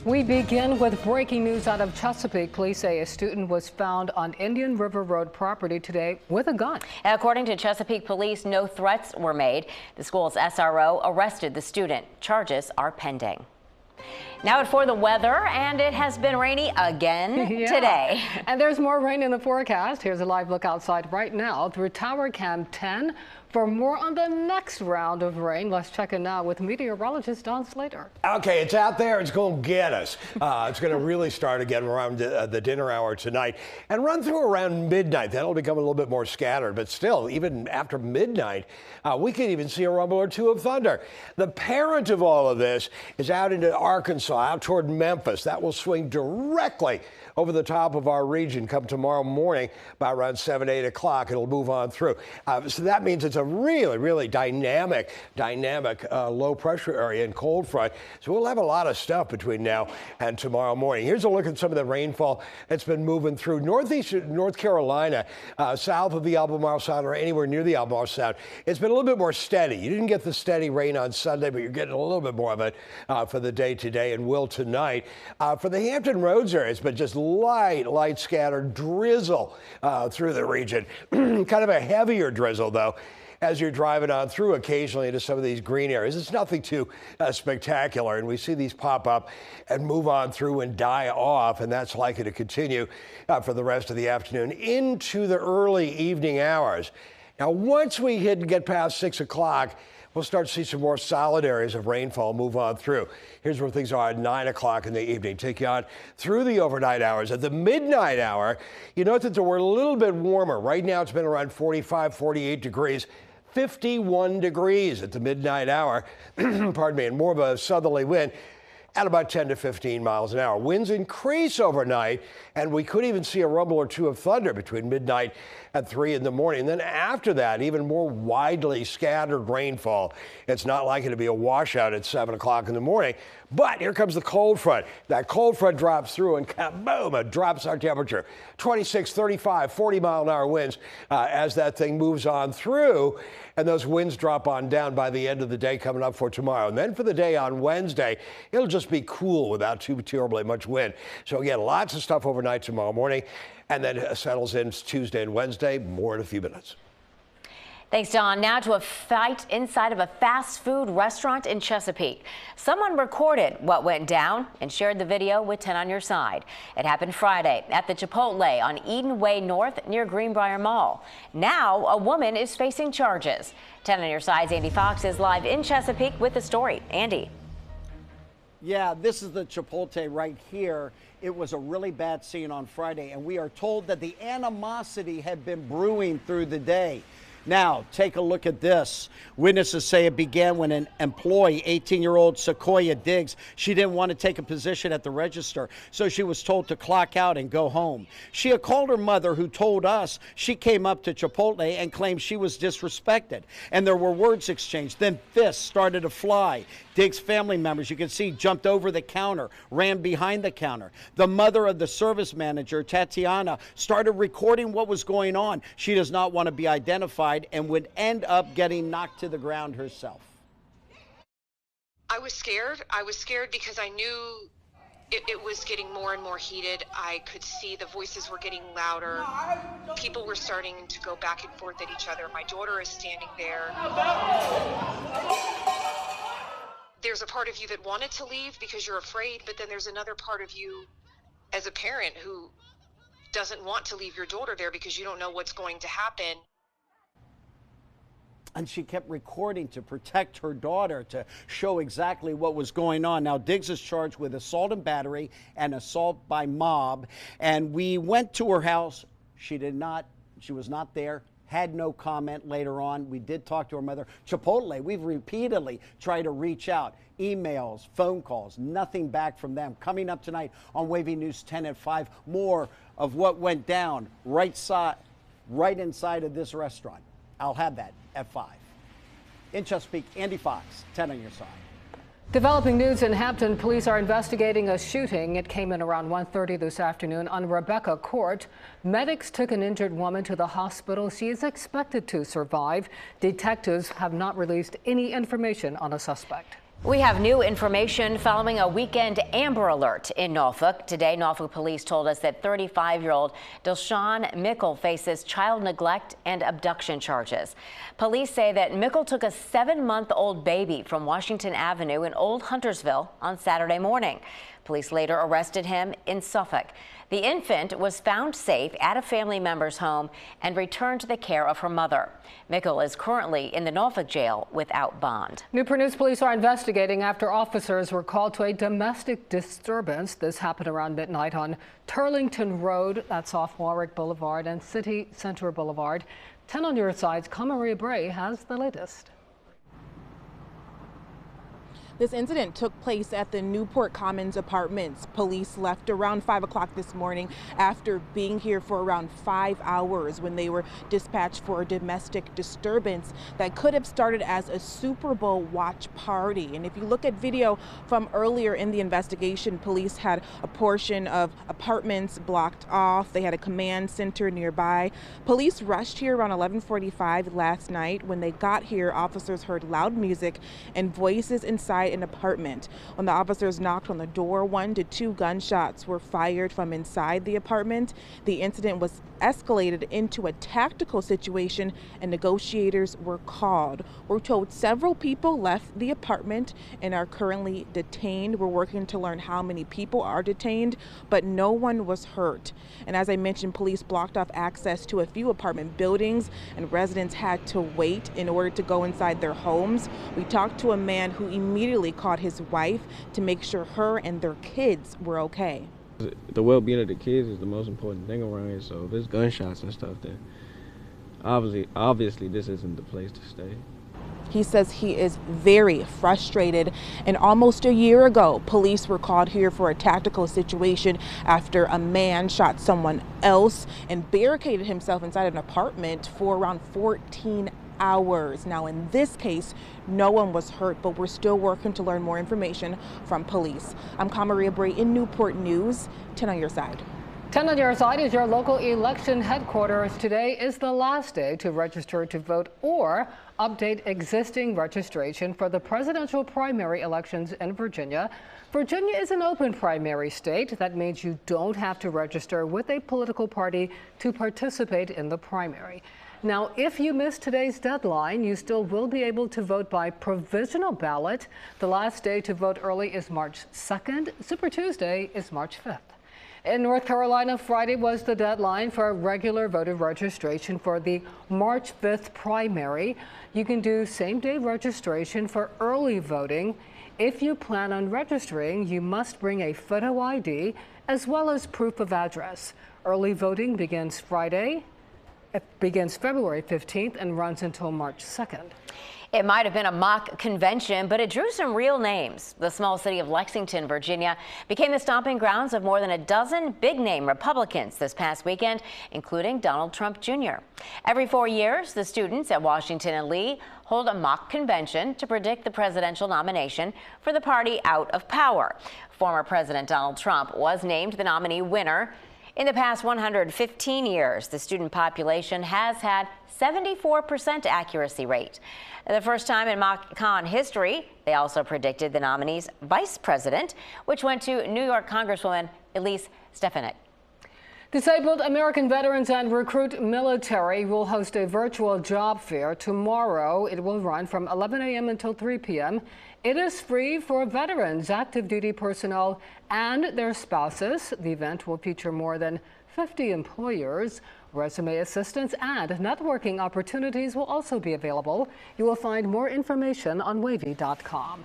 We begin with breaking news out of Chesapeake. Police say a student was found on Indian River Road property today with a gun. According to Chesapeake police, no threats were made. The school's SRO arrested the student. Charges are pending. Now for the weather, and it has been rainy again today. And there's more rain in the forecast. Here's a live look outside right now through Tower Cam 10. For more on the next round of rain, let's check in now with meteorologist Don Slater. Okay, it's out there. It's going to get us. It's going to really start again around the dinner hour tonight and run through around midnight. That'll become a little bit more scattered, but still, even after midnight, we could even see a rumble or two of thunder. The parent of all of this is out into Arkansas, out toward Memphis. That will swing directly over the top of our region come tomorrow morning by around 7, 8 o'clock. It'll move on through. So that means it's a really dynamic low pressure area and cold front. So we'll have a lot of stuff between now and tomorrow morning. Here's a look at some of the rainfall that's been moving through northeast North Carolina, south of the Albemarle Sound or anywhere near the Albemarle Sound. It's been a little bit more steady. You didn't get the steady rain on Sunday, but you're getting a little bit more of it for the day today and will tonight. For the Hampton Roads area, it's been just light scattered drizzle through the region. Kind of a heavier drizzle, though, as you're driving on through occasionally into some of these green areas. It's nothing too spectacular, and we see these pop up and move on through and die off, and that's likely to continue for the rest of the afternoon into the early evening hours. Now, once we get past 6 o'clock, we'll start to see some more solid areas of rainfall move on through. Here's where things are at 9 o'clock in the evening. Take you on through the overnight hours. At the midnight hour, you note that we're a little bit warmer. Right now, it's been around 45, 48 degrees. 51 degrees at the midnight hour, pardon me, and more of a southerly wind at about 10 to 15 miles an hour. Winds increase overnight, and we could even see a rumble or two of thunder between midnight and 3 in the morning. And then after that, even more widely scattered rainfall. It's not likely to be a washout at 7 o'clock in the morning. But here comes the cold front. That cold front drops through and kaboom, it drops our temperature. 26, 35, 40 mile an hour winds as that thing moves on through. And those winds drop on down by the end of the day coming up for tomorrow. And then for the day on Wednesday, it'll just be cool without too terribly much wind. So again, lots of stuff overnight tomorrow morning, and then it settles in Tuesday and Wednesday. More in a few minutes. Thanks, Don. Now to a fight inside of a fast food restaurant in Chesapeake. Someone recorded what went down and shared the video with 10 on your side. It happened Friday at the Chipotle on Eden Way North near Greenbrier Mall. Now a woman is facing charges. 10 on your side's Andy Fox is live in Chesapeake with the story. Andy. Yeah, this is the Chipotle right here. It was a really bad scene on Friday, and we are told that the animosity had been brewing through the day. Now, take a look at this. Witnesses say it began when an employee, 18-year-old Sequoia Diggs, she didn't want to take a position at the register, so she was told to clock out and go home. She had called her mother, who told us she came up to Chipotle and claimed she was disrespected, and there were words exchanged. Then fists started to fly. Diggs' family members, you can see, jumped over the counter, ran behind the counter. The mother of the service manager, Tatiana, started recording what was going on. She does not want to be identified and would end up getting knocked to the ground herself. I was scared. I was scared because I knew it was getting more and more heated. I could see the voices were getting louder. People were starting to go back and forth at each other. My daughter is standing there. There's a part of you that wanted to leave because you're afraid, but then there's another part of you as a parent who doesn't want to leave your daughter there because you don't know what's going to happen. And she kept recording to protect her daughter, to show exactly what was going on. Now, Diggs is charged with assault and battery and assault by mob. And we went to her house. She was not there, had no comment later on. We did talk to her mother. Chipotle, we've repeatedly tried to reach out. Emails, phone calls, nothing back from them. Coming up tonight on Wavy News 10 at 5, more of what went down right inside of this restaurant. I'll have that at 5. In Chesapeake, Andy Fox, 10 on your side. Developing news in Hampton, police are investigating a shooting. It came in around 1:30 this afternoon on Rebecca Court. Medics took an injured woman to the hospital. She is expected to survive. Detectives have not released any information on a suspect. We have new information following a weekend Amber Alert in Norfolk. Today, Norfolk police told us that 35-year-old Delshawn Mickle faces child neglect and abduction charges. Police say that Mickle took a 7-month-old baby from Washington Avenue in Old Huntersville on Saturday morning. Police later arrested him in Suffolk. The infant was found safe at a family member's home and returned to the care of her mother. Mickle is currently in the Norfolk jail without bond. Newport News police are investigating after officers were called to a domestic disturbance. This happened around midnight on Turlington Road, that's off Warwick Boulevard and City Center Boulevard. 10 on your side's Maria Bray has the latest. This incident took place at the Newport Commons Apartments. Police left around 5 o'clock this morning after being here for around 5 hours when they were dispatched for a domestic disturbance that could have started as a Super Bowl watch party. And if you look at video from earlier in the investigation, police had a portion of apartments blocked off. They had a command center nearby. Police rushed here around 11:45 last night. When they got here, officers heard loud music and voices inside an apartment. When the officers knocked on the door, 1 to 2 gunshots were fired from inside the apartment. The incident was escalated into a tactical situation and negotiators were called. We're told several people left the apartment and are currently detained. We're working to learn how many people are detained, but no one was hurt. And as I mentioned, police blocked off access to a few apartment buildings and residents had to wait in order to go inside their homes. We talked to a man who immediately called his wife to make sure her and their kids were okay. The well-being of the kids is the most important thing around here, so if there's gunshots and stuff, then obviously this isn't the place to stay. He says he is very frustrated, and almost a year ago, police were called here for a tactical situation after a man shot someone else and barricaded himself inside an apartment for around 14 hours. Now, in this case, no one was hurt, but we're still working to learn more information from police. I'm Maria Bray in Newport News. 10 on your side. 10 on your side is your local election headquarters. Today is the last day to register to vote or update existing registration for the presidential primary elections in Virginia. Virginia is an open primary state. That means you don't have to register with a political party to participate in the primary. Now, if you miss today's deadline, you still will be able to vote by provisional ballot. The last day to vote early is March 2nd. Super Tuesday is March 5th. In North Carolina, Friday was the deadline for regular voter registration for the March 5th primary. You can do same-day registration for early voting. If you plan on registering, you must bring a photo ID as well as proof of address. Early voting begins Friday. It begins February 15th and runs until March 2nd. It might have been a mock convention, but it drew some real names. The small city of Lexington, Virginia, became the stomping grounds of more than a dozen big-name Republicans this past weekend, including Donald Trump Jr. Every 4 years, the students at Washington and Lee hold a mock convention to predict the presidential nomination for the party out of power. Former President Donald Trump was named the nominee winner. In the past 115 years, the student population has had 74% accuracy rate. The first time in mock con history, they also predicted the nominee's vice president, which went to New York Congresswoman Elise Stefanik. Disabled American veterans and recruit military will host a virtual job fair tomorrow. It will run from 11 a.m. until 3 p.m. It is free for veterans, active duty personnel, and their spouses. The event will feature more than 50 employers. Resume assistance and networking opportunities will also be available. You will find more information on wavy.com.